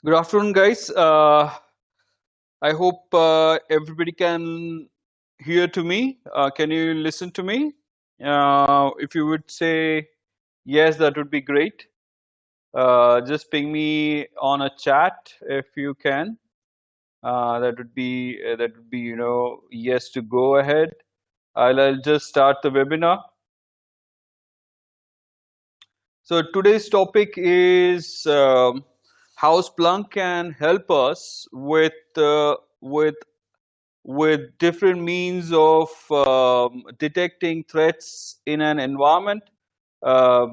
Good afternoon, guys. I hope everybody can hear to me. Can you listen to me? If you would say yes, that would be great. Just ping me on a chat if you can. That would be yes to go ahead. I'll just start the webinar. So today's topic is how Splunk can help us with different means of detecting threats in an environment, within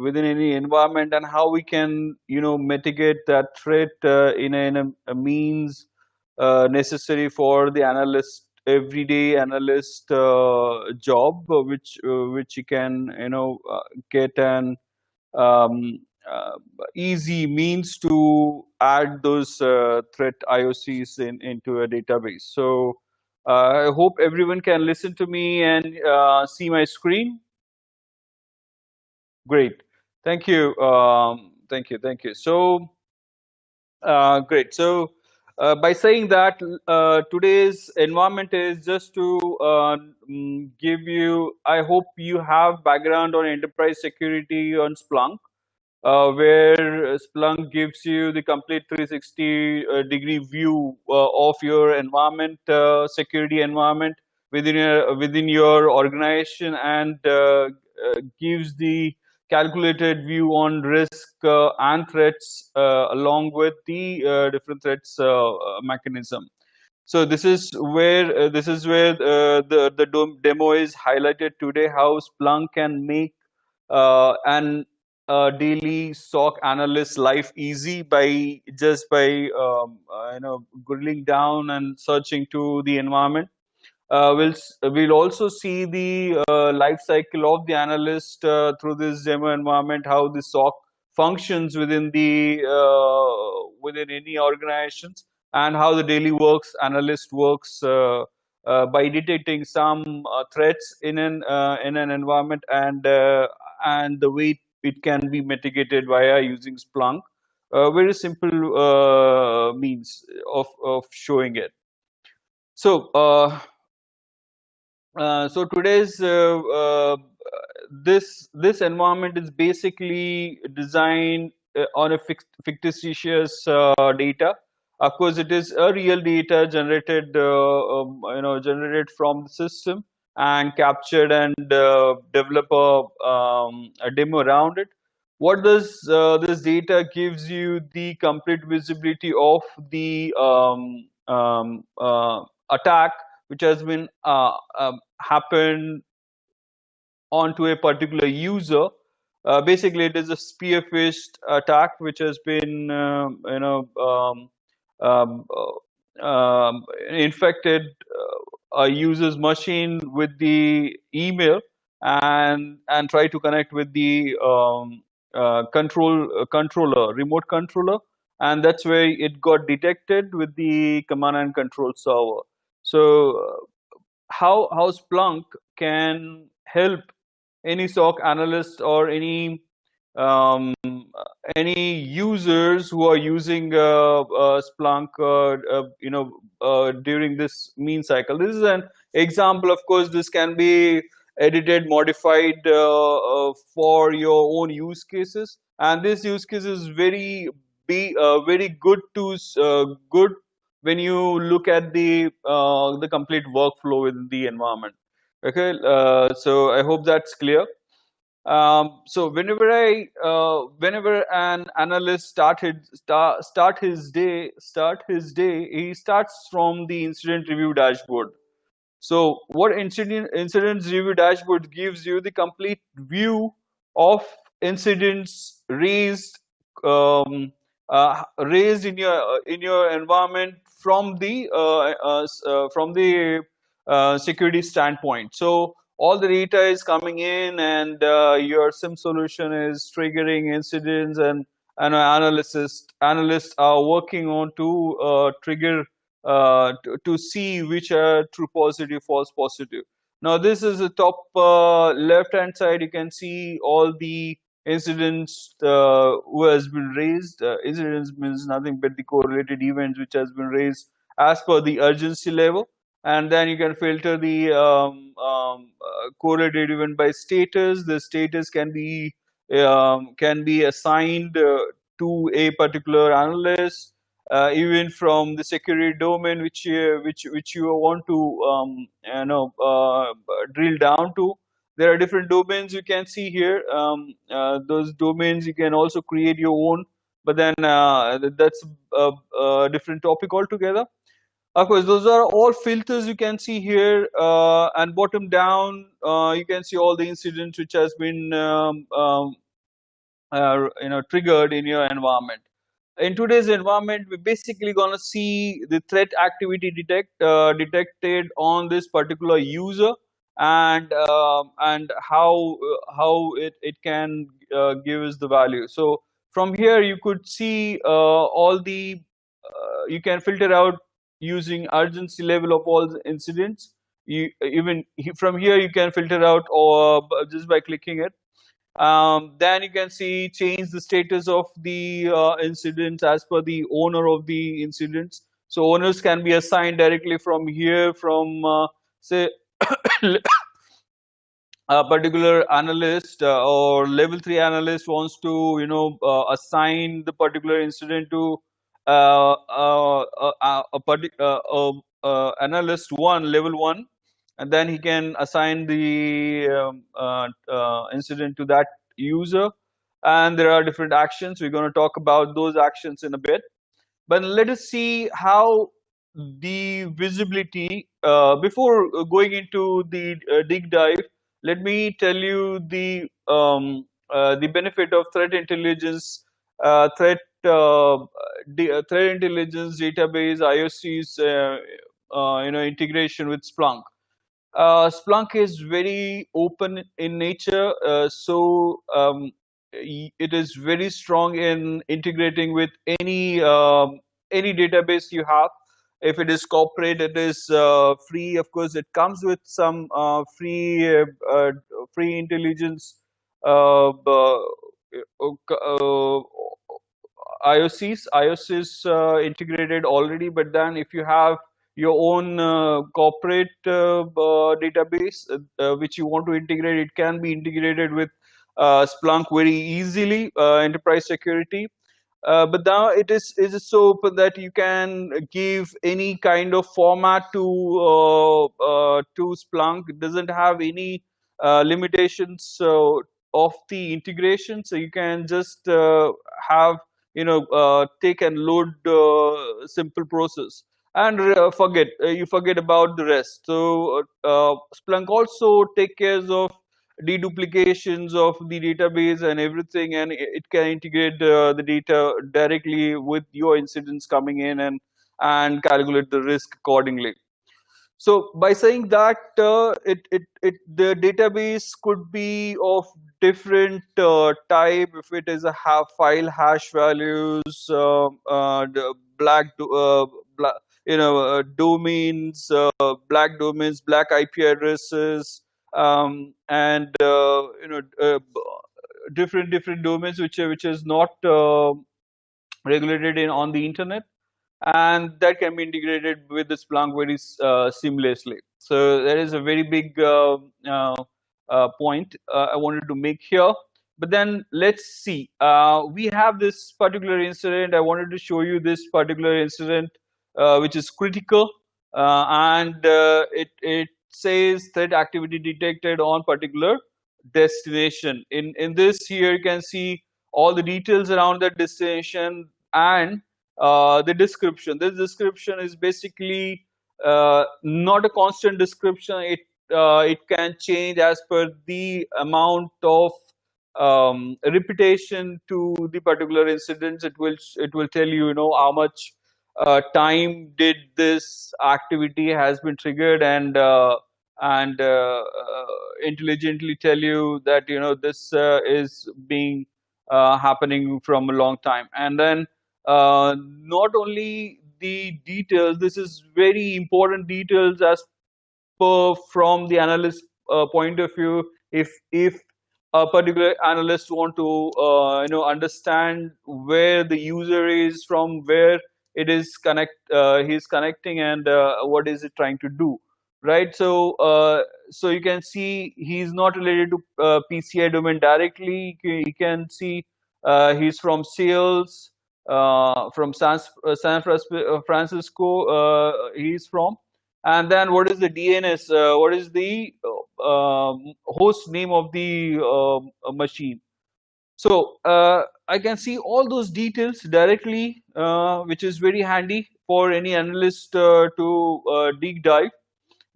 any environment, and how we can mitigate that threat in a means necessary for the analyst, everyday analyst job, which you can get an um, uh, easy means to add those threat IOCs into a database. So I hope everyone can listen to me and see my screen. Great. Thank you. Thank you. So great. So by saying that, today's environment is just to give you, I hope you have background on enterprise security on Splunk, where Splunk gives you the complete 360 degree view of your environment, security environment within your organization, and gives the calculated view on risk and threats, along with the different threats mechanism. So this is where the demo is highlighted today. How Splunk can make an daily SOC analyst life easy by drilling down and searching to the environment. We'll also see the life cycle of the analyst through this demo environment, how the SOC functions within any organizations, and how the daily works analyst works by detecting some threats in an environment, and the way it can be mitigated via using Splunk. Very simple means of showing it. So today's this environment is basically designed on a fictitious data. Of course, it is a real data generated, generated from the system and captured, and develop a demo around it. What does this data gives you the complete visibility of the attack which has been happened onto a particular user. Basically, it is a spear-phished attack which has been um, infected a user's machine with the email, and try to connect with the controller, remote controller, and that's where it got detected with the command and control server. So how Splunk can help any SOC analyst or um, any users who are using Splunk, during this mean cycle. This is an example. Of course, this can be edited, modified for your own use cases, and this use case is very good when you look at the complete workflow within the environment. Okay, so I hope that's clear. So whenever an analyst start his day, he starts from the incident review dashboard. So what incidents review dashboard gives you the complete view of incidents raised in your environment from the security standpoint. So all the data is coming in, and your SIM solution is triggering incidents, and analysts are working on to trigger to see which are true positive, false positive. Now this is the top left hand side. You can see all the incidents who has been raised. Incidents means nothing but the correlated events which has been raised as per the urgency level, and then you can filter the correlated event by status. The status can be assigned to a particular analyst, even from the security domain which you want to drill down to. There are different domains you can see here. Those domains you can also create your own, but then that's a different topic altogether. Of course, those are all filters you can see here, and bottom down you can see all the incidents which has been triggered in your environment. In today's environment, we're basically going to see the threat activity detected on this particular user, and how it can give us the value. So from here you could see all the you can filter out using urgency level of all the incidents. From here you can filter out or just by clicking it. Then you can see change the status of the incidents as per the owner of the incidents. So owners can be assigned directly from here, from say a particular analyst or level 3 analyst wants to assign the particular incident to analyst 1, level 1, and then he can assign the incident to that user. And there are different actions. We're going to talk about those actions in a bit, but let us see how the visibility, before going into the dig dive, let me tell you the benefit of threat intelligence, threat intelligence database, IOC's integration with Splunk. Splunk is very open in nature, so it is very strong in integrating with any database you have. If it is corporate, it is free. Of course, it comes with some free intelligence IOCs. IOC is integrated already, but then if you have your own corporate database which you want to integrate, it can be integrated with Splunk very easily, enterprise security. But now it is so open that you can give any kind of format to Splunk. It doesn't have any limitations of the integration, so you can just have take and load simple process, and you forget about the rest. So Splunk also take care of deduplications of the database and everything, and it can integrate the data directly with your incidents coming in, and calculate the risk accordingly. So by saying that, the database could be of different type. If it is a file hash values, the black, domains, black domains, black IP addresses, and different domains which is not regulated on the internet, and that can be integrated with the Splunk very seamlessly. So that is a very big point I wanted to make here. But then let's see. We have this particular incident. I wanted to show you this particular incident, which is critical, and it says threat activity detected on particular destination. In this here, you can see all the details around that destination, and the description. This description is basically not a constant description. It can change as per the amount of repetition to the particular incidents. It will tell you, how much time did this activity has been triggered, and intelligently tell you that this is being happening from a long time. And then not only the details, this is very important details as per from the analyst point of view. If a particular analyst want to understand where the user is, from where it is he's connecting, and what is it trying to do, right? So you can see he's not related to PCI domain directly. You can see he's from sales, from Francisco, he's from. And then what is the DNS? What is the host name of the machine? So I can see all those details directly, which is very handy for any analyst to deep dive.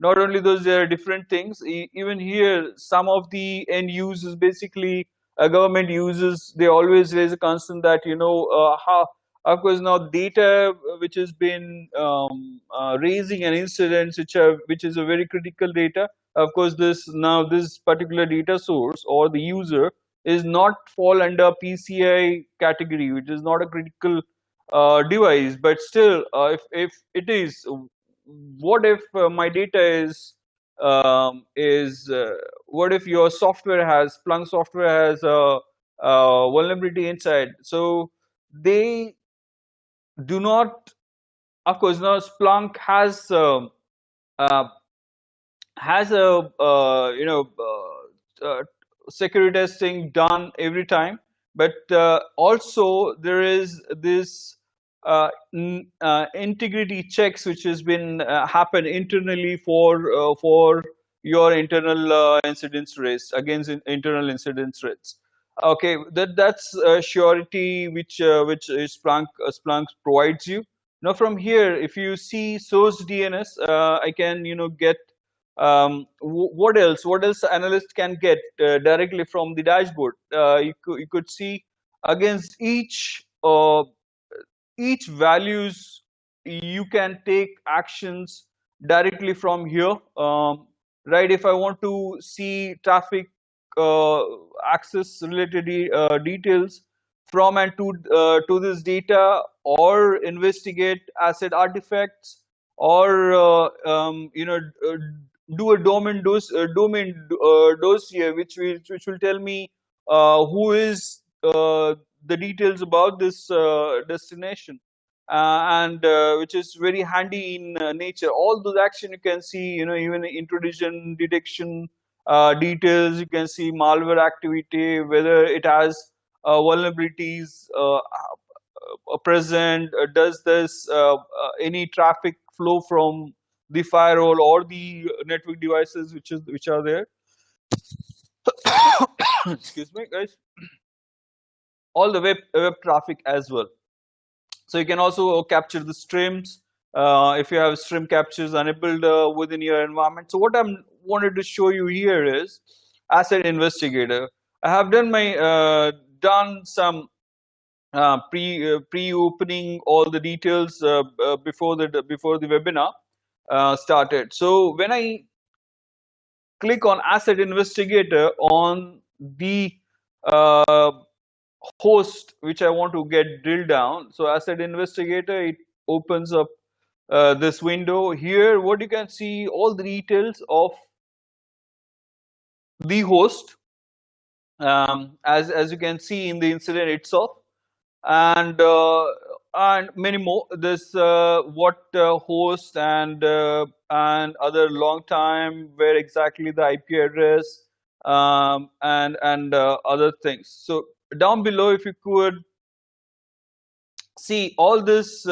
Not only those, there are different things. Even here, some of the end users, basically government users, they always raise a concern that how, of course, now data which has been raising an incidents which is a very critical data. Of course, this particular data source or the user is not fall under PCI category, which is not a critical device. But still, if it is, what if my data is what if your software has Splunk software has a vulnerability inside? So they do not, of course, now Splunk uh, has a security testing done every time, but also there is this integrity checks which has been happen internally for your internal incidence rates, against internal incidence rates. Okay, that's surety which Splunk provides you. Now from here, if you see source DNS, I can get what else? What else analysts can get directly from the dashboard? You could see against each values, you can take actions directly from here, right? If I want to see traffic uh, access related details from and to this data, or investigate asset artifacts, or do a dossier which will tell me who is the details about this destination, and which is very handy in nature. All those action you can see, even intrusion detection details. You can see malware activity, whether it has vulnerabilities present. Does this any traffic flow from the firewall or the network devices which are there? Excuse me, guys. All the web traffic as well. So you can also capture the streams if you have stream captures enabled within your environment. So what I'm wanted to show you here is asset investigator. I have done some pre-opening all the details before the webinar started. So when I click on asset investigator on the uh, host which I want to get drilled down, so asset investigator, it opens up this window here. What you can see, all the details of the host, as you can see in the incident itself, and many more. This what host and other long time, where exactly the IP address, and other things. So down below, if you could see all this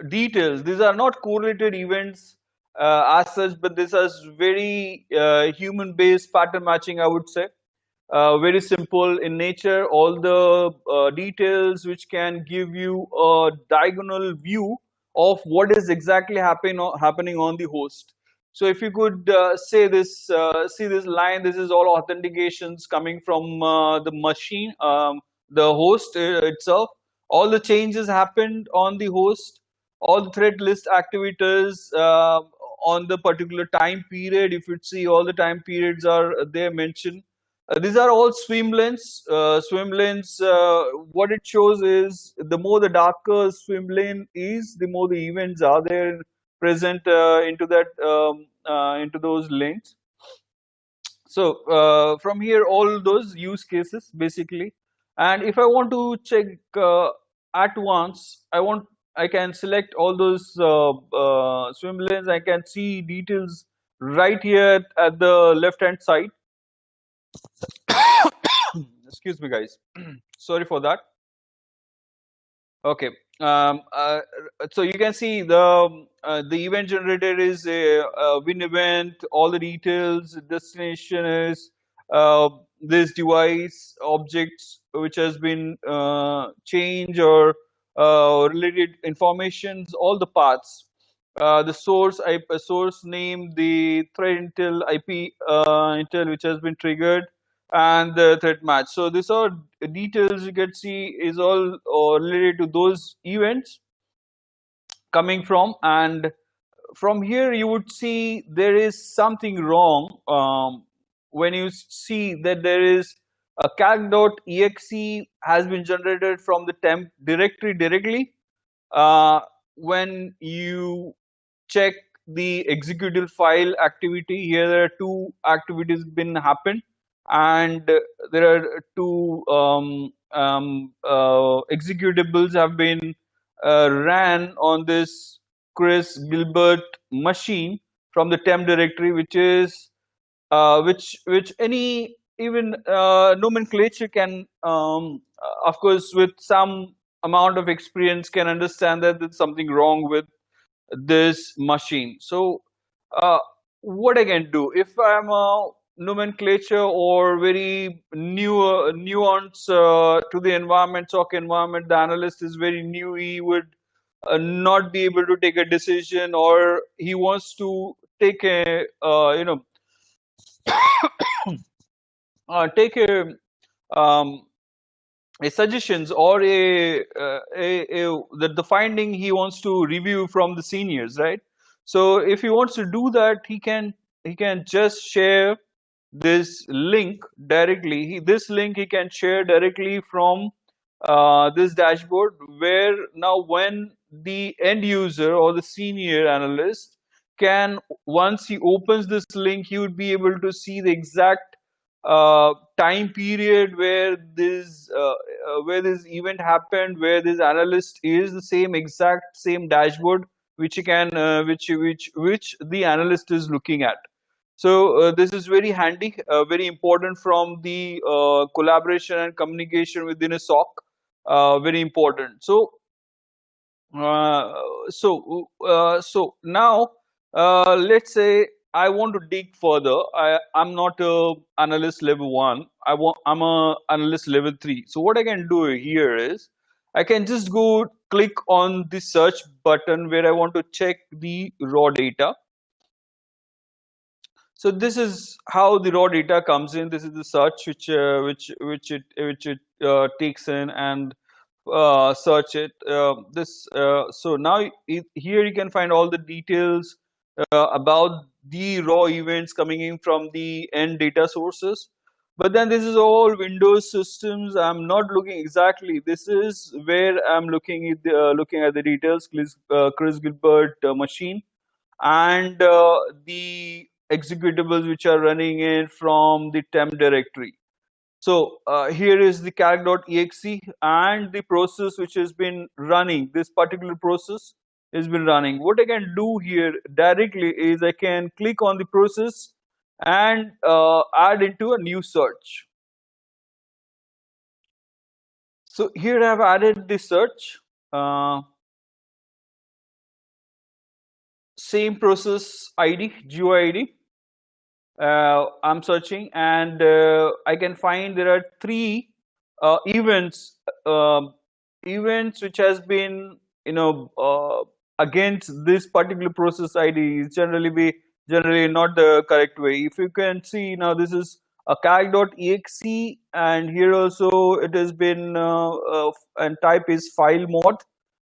details, these are not correlated events as such, but this is very human based pattern matching, I would say. Very simple in nature. All the details which can give you a diagonal view of what is exactly happening on the host. So if you could see this line, this is all authentications coming from the machine, the host itself. All the changes happened on the host, all the threat list activators on the particular time period. If you see, all the time periods are there mentioned. These are all swim lanes. Swim lanes, what it shows is the more the darker swim lane is, the more the events are there present into those lanes. So from here all those use cases basically, and if I want to check at once, I can select all those swim lanes. I can see details right here at the left hand side. Excuse me guys, sorry for that. Okay. So you can see the event generator is a win event. All the details, destination is this device, objects which has been changed or related informations, all the paths, the source source name, the thread intel IP intel which has been triggered, and the threat match. So these are details you can see is all related to those events coming from. And from here you would see there is something wrong when you see that there is a calc.exe has been generated from the temp directory directly. When you check the executable file activity, here there are two activities been happened, and there are two executables have been ran on this Chris Gilbert machine from the temp directory, which is which any even nomenclature can of course with some amount of experience can understand that there's something wrong with this machine. So what I can do if I'm a nomenclature or very new nuance to the environment, SOC environment, the analyst is very new, he would not be able to take a decision, or he wants to take a take a suggestions or the finding he wants to review from the seniors, right? So if he wants to do that, he can just share this link directly. This link he can share directly from this dashboard, where now when the end user or the senior analyst can, once he opens this link, he would be able to see the exact time period where this event happened, where this analyst is, the same exact same dashboard which he can which the analyst is looking at. So this is very handy, very important from the collaboration and communication within a SOC. Very important. So so now let's say I want to dig further. I'm not a analyst level 1. I'm a analyst level 3. So what I can do here is I can just go click on the search button where I want to check the raw data. So this is how the raw data comes in. This is the search which it takes in and search it. So now here you can find all the details about the raw events coming in from the end data sources. But then this is all Windows systems. I'm not looking exactly. This is where I'm looking at the details. Chris Gilbert machine and the executables which are running in from the temp directory. So here is the calc.exe and the process which has been running. This particular process has been running. What I can do here directly is I can click on the process and add into a new search. So here I have added the search. Same process ID, GUI ID. I'm searching, and I can find there are three events events which has been against this particular process ID is generally not the correct way. If you can see now, this is a calc.exe, and here also it has been and type is file mod.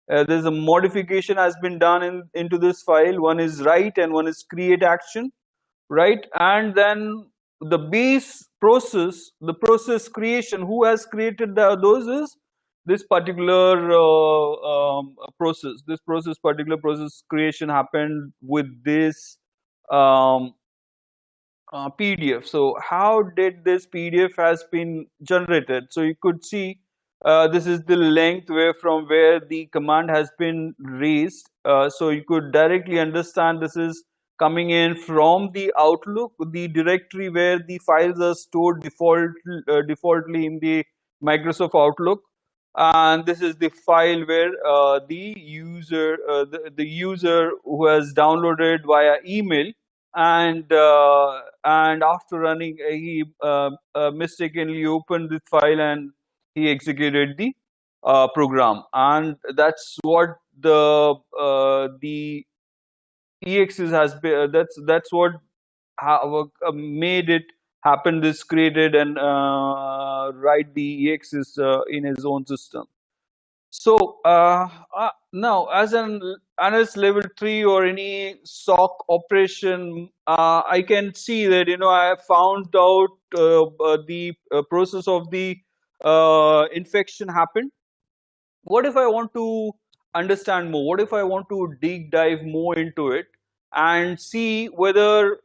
There's a modification has been done into this file. One is write and one is create action, right? And then the base process, the process creation, who has created those is this particular process. This particular process creation happened with this PDF. So how did this PDF has been generated? So you could see this is the length where from where the command has been raised. So you could directly understand this is coming in from the Outlook, the directory where the files are stored defaultly in the Microsoft Outlook, and this is the file where the user who has downloaded via email, and after running he mistakenly opened the file and he executed the program, and that's what the exes has been, that's what made it happen, this created and write the exes in his own system. So now, as an analyst level 3 or any SOC operation, I can see that I have found out the process of the infection happened. What if I want to understand more? What if I want to dive more into it and see whether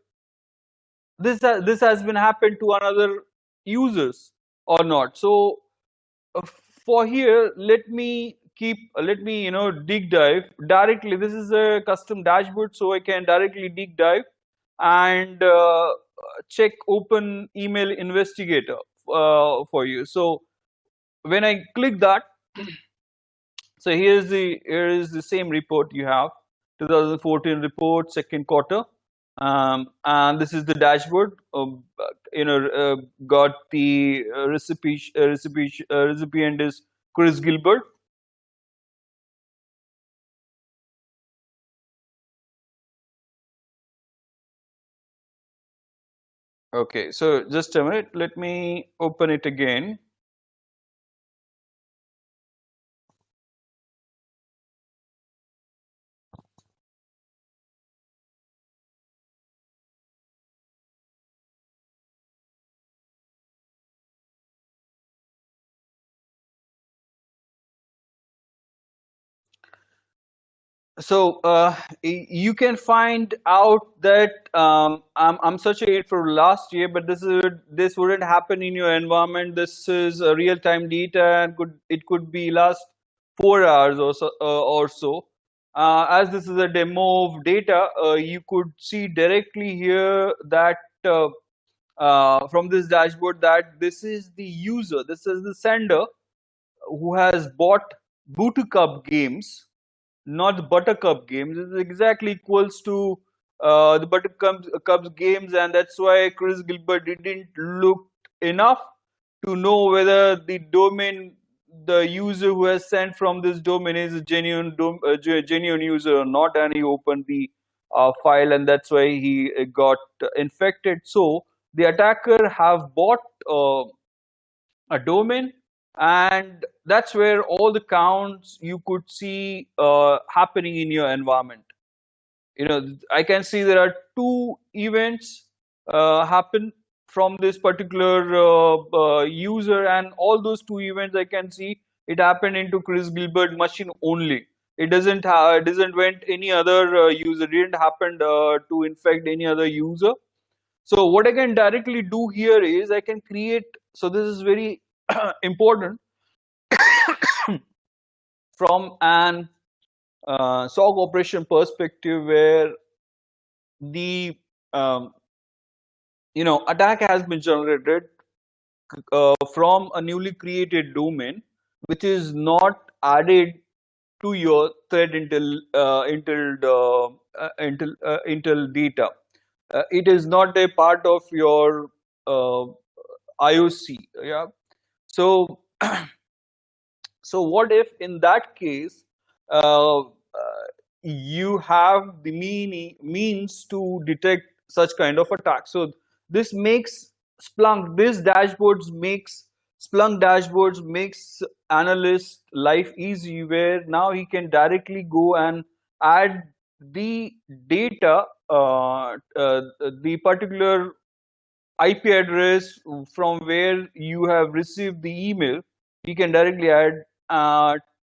this has been happened to another users or not? So uh, for here, let me dig dive directly. This is a custom dashboard, so I can directly dig dive and check open email investigator for you. So when I click that, so here is the same report you have, 2014 report, second quarter, and this is the dashboard. Got the recipient is Chris Gilbert. Okay, so just a minute. Let me open it again. So you can find out that I'm searching it for last year, but this wouldn't happen in your environment. This is real time data, and it could be last 4 hours or so. As this is a demo of data, you could see directly here that from this dashboard that this is the user, this is the sender who has bought Buttercup games, not the Buttercup games. It's exactly equals to the Buttercup games, and that's why Chris Gilbert didn't look enough to know whether the domain, the user who has sent from this domain is a genuine user or not, and he opened the file, and that's why he got infected. So the attacker have bought a domain, and that's where all the counts you could see happening in your environment. I can see there are two events happen from this particular user, and all those two events I can see it happened into Chris Gilbert machine only. It doesn't went any other user, it didn't happen to infect any other user. So what I can directly do here is I can create, so this is very important from an SOC operation perspective, where the um, attack has been generated from a newly created domain which is not added to your threat intel data. It is not a part of your uh, IOC. Yeah. So so what if in that case you have the means to detect such kind of attack? So this makes Splunk dashboards makes analyst life easy, where now he can directly go and add the data, the particular IP address from where you have received the email. You can directly add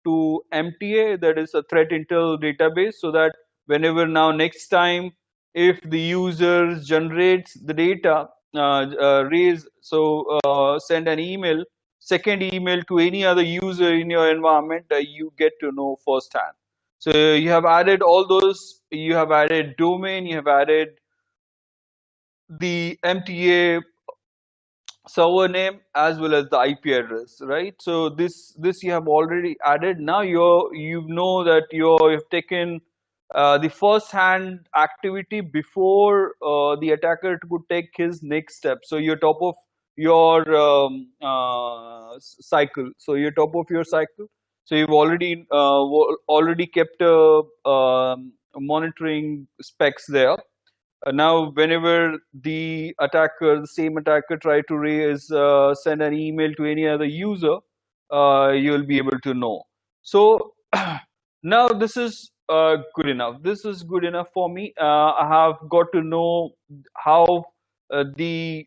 to MTA, that is a threat intel database, so that whenever now next time if the user generates the data, send an email, second email to any other user in your environment, you get to know firsthand. So you have added all those, you have added domain, you have added the MTA server name as well as the IP address, right? So this you have already added. Now you know that you've taken the first hand activity before the attacker could take his next step. So you're top of your cycle. So you're top of your cycle. So you've already kept monitoring specs there. Now, whenever the same attacker, try to send an email to any other user, you'll be able to know. So now this is good enough. This is good enough for me. I have got to know how the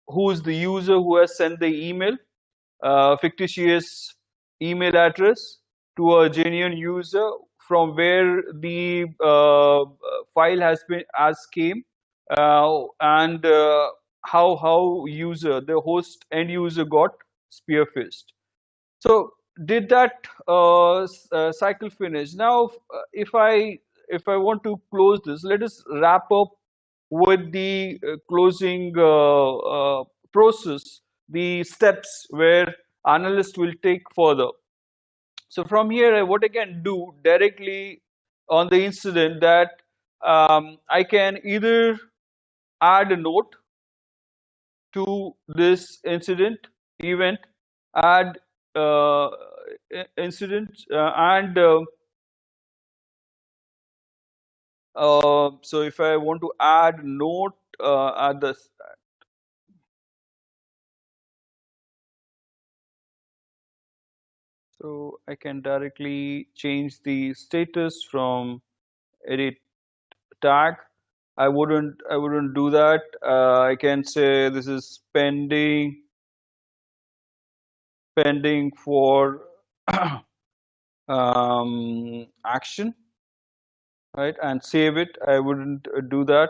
who is the user who has sent the email, fictitious email address to a genuine user, from where the file has came, and how user, the host end user, got spearfished. So did that cycle finish? Now, if I want to close this, let us wrap up with the closing process, the steps where analyst will take further. So from here, what I can do directly on the incident, that I can either add a note to this incident event, add incident, and so if I want to add note at the, so I can directly change the status from edit tag. I wouldn't do that. I can say this is pending for action, right, and save it. I wouldn't do that.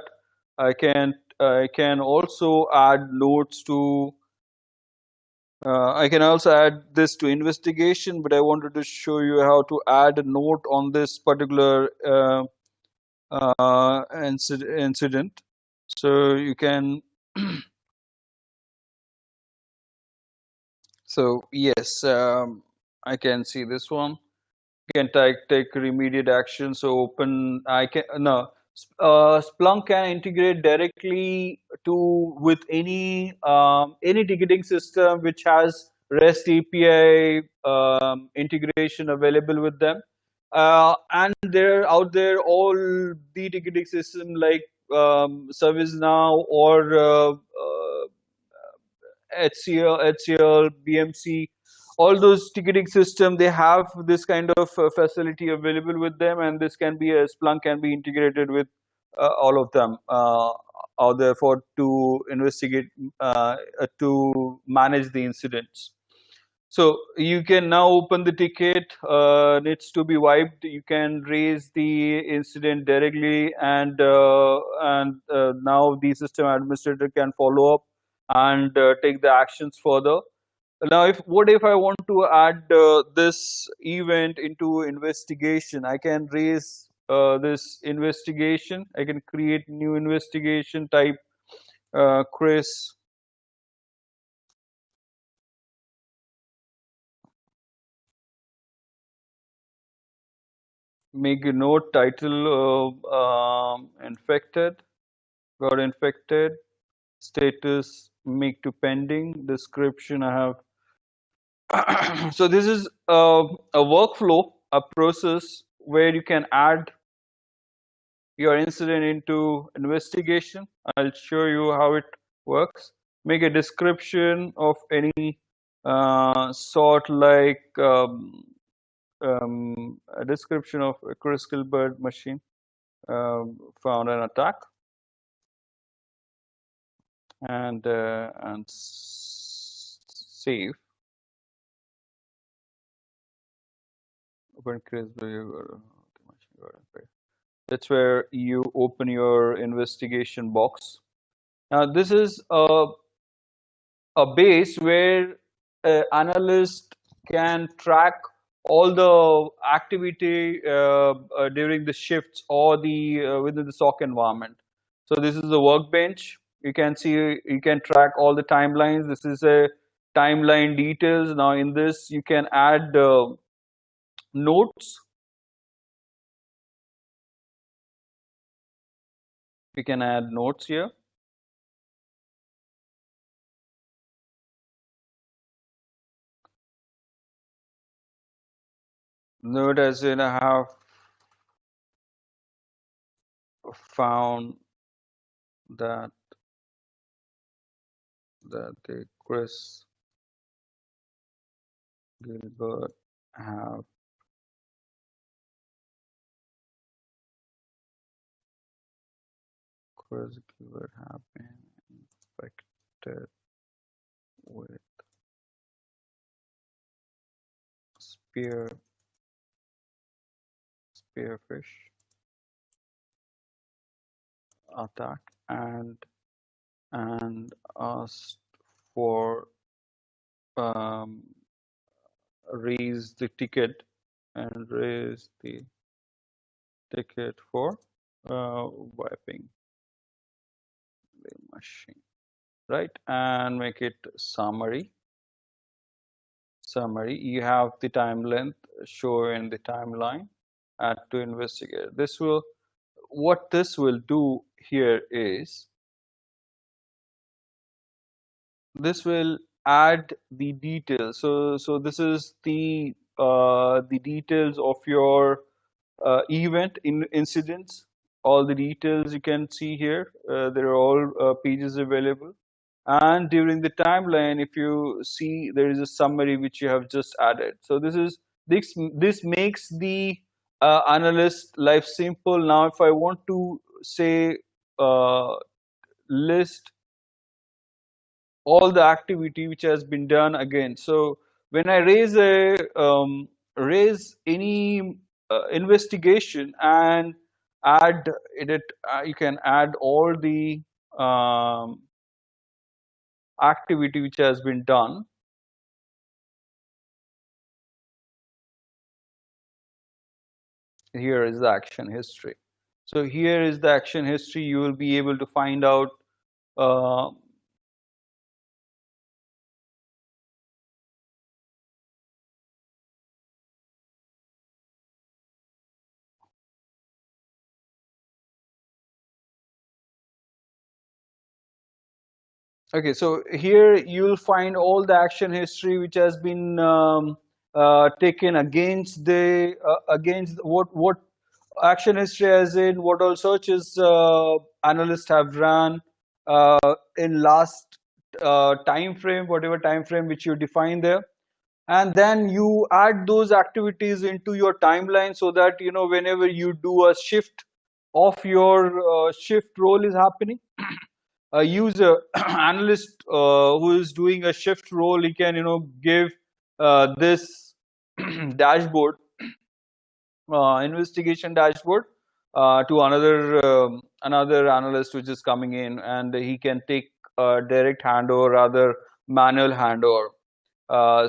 I can also add notes to. I can also add this to investigation, but I wanted to show you how to add a note on this particular incident. So you can. So yes, I can see this one. Can take remediate action. So open, I can no Splunk can integrate directly to with any ticketing system which has REST API integration available with them, and they're out there, all the ticketing system like ServiceNow or HCL, BMC, all those ticketing system, they have this kind of facility available with them, and this can be, a Splunk can be integrated with all of them out there for to investigate, to manage the incidents. So you can now open the ticket, needs to be wiped. You can raise the incident directly, and now the system administrator can follow up and take the actions further. Now, what if I want to add this event into investigation? I can raise this investigation. I can create new investigation type, Chris. Make a note, title infected, got infected, status make to pending, description I have. So this is a workflow, a process where you can add your incident into investigation. I'll show you how it works. Make a description of any sort, like a description of a Chris Gilbert machine found an attack, and save. Open Chris Gilbert. That's where you open your investigation box. Now, this is a base where analyst can track all the activity during the shifts or the within the SOC environment. So this is the workbench. You can see, you can track all the timelines. This is a timeline details. Now in this you can add notes. You can add notes here. Note as in I have found that the Chris Gilbert have Chris Gilbert have been infected with spearfish attack and asked for um, raise the ticket and raise the ticket for wiping the machine, right? And make it summary. You have the time length show in the timeline. Add to investigator. This will, what this will do here is this will add the details. So this is the details of your event incidents. All the details you can see here. There are all pages available. And during the timeline, if you see, there is a summary which you have just added. So this makes the analyst life simple. Now, if I want to say list all the activity which has been done again. So when I raise any investigation and add it, you can add all the activity which has been done. Here is the action history. So here is the action history. You will be able to find out uh, okay, so here you'll find all the action history which has been taken against the against what action history, as in what all searches analysts have run in last time frame, whatever time frame which you define there, and then you add those activities into your timeline so that you know whenever you do a shift of your shift role is happening, a user analyst who is doing a shift role, he can give this dashboard, investigation dashboard, to another analyst which is coming in, and he can take direct handover, rather manual handover.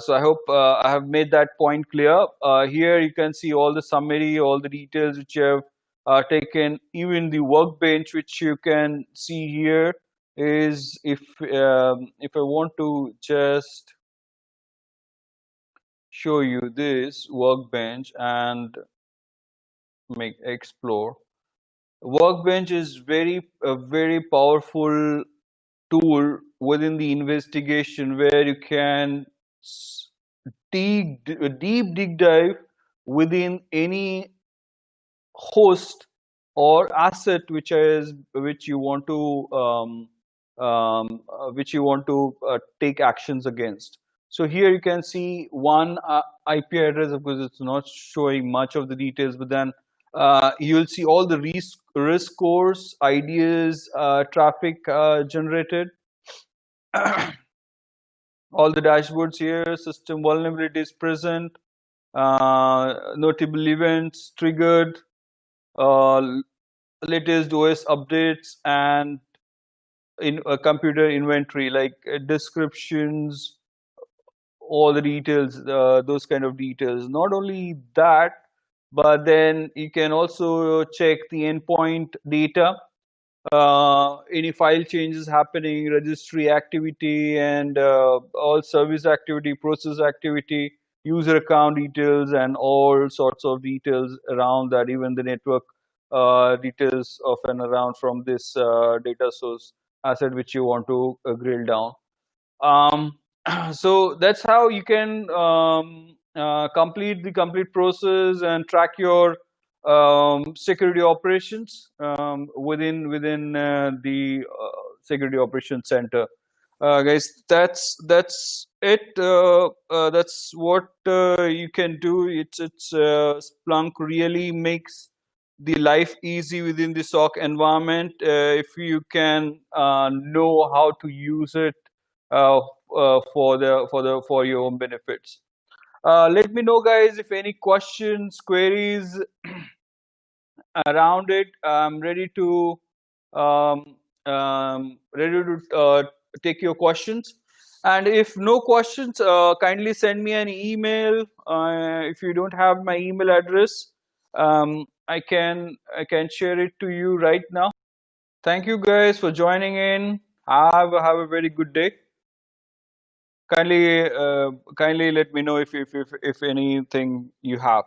So I hope I have made that point clear. Here you can see all the summary, all the details which you have taken. Even the workbench which you can see here is, if I want to just show you this workbench and make explore. Workbench is a very powerful tool within the investigation where you can deep dig dive within any host or asset which you want to take actions against. So here you can see one IP address. Of course, it's not showing much of the details, but then you'll see all the risk scores, IDs, traffic generated, all the dashboards here, system vulnerabilities present, notable events triggered, uh, latest OS updates, and in computer inventory, like descriptions, all the details, those kind of details. Not only that, but then you can also check the endpoint data, any file changes happening, registry activity, and all service activity, process activity, user account details, and all sorts of details around that, even the network details of and around from this data source asset which you want to drill down. um, so that's how you can complete the complete process and track your security operations within the security operations center. Guys, that's it. That's what you can do. It's Splunk really makes the life easy within the SOC environment if you can know how to use it for your own benefits. Let me know, guys, if any questions, queries around it. I'm um, ready to take your questions. And if no questions, kindly send me an email. If you don't have my email address, I can share it to you right now. Thank you, guys, for joining in. Have a very good day. Kindly let me know if anything you have.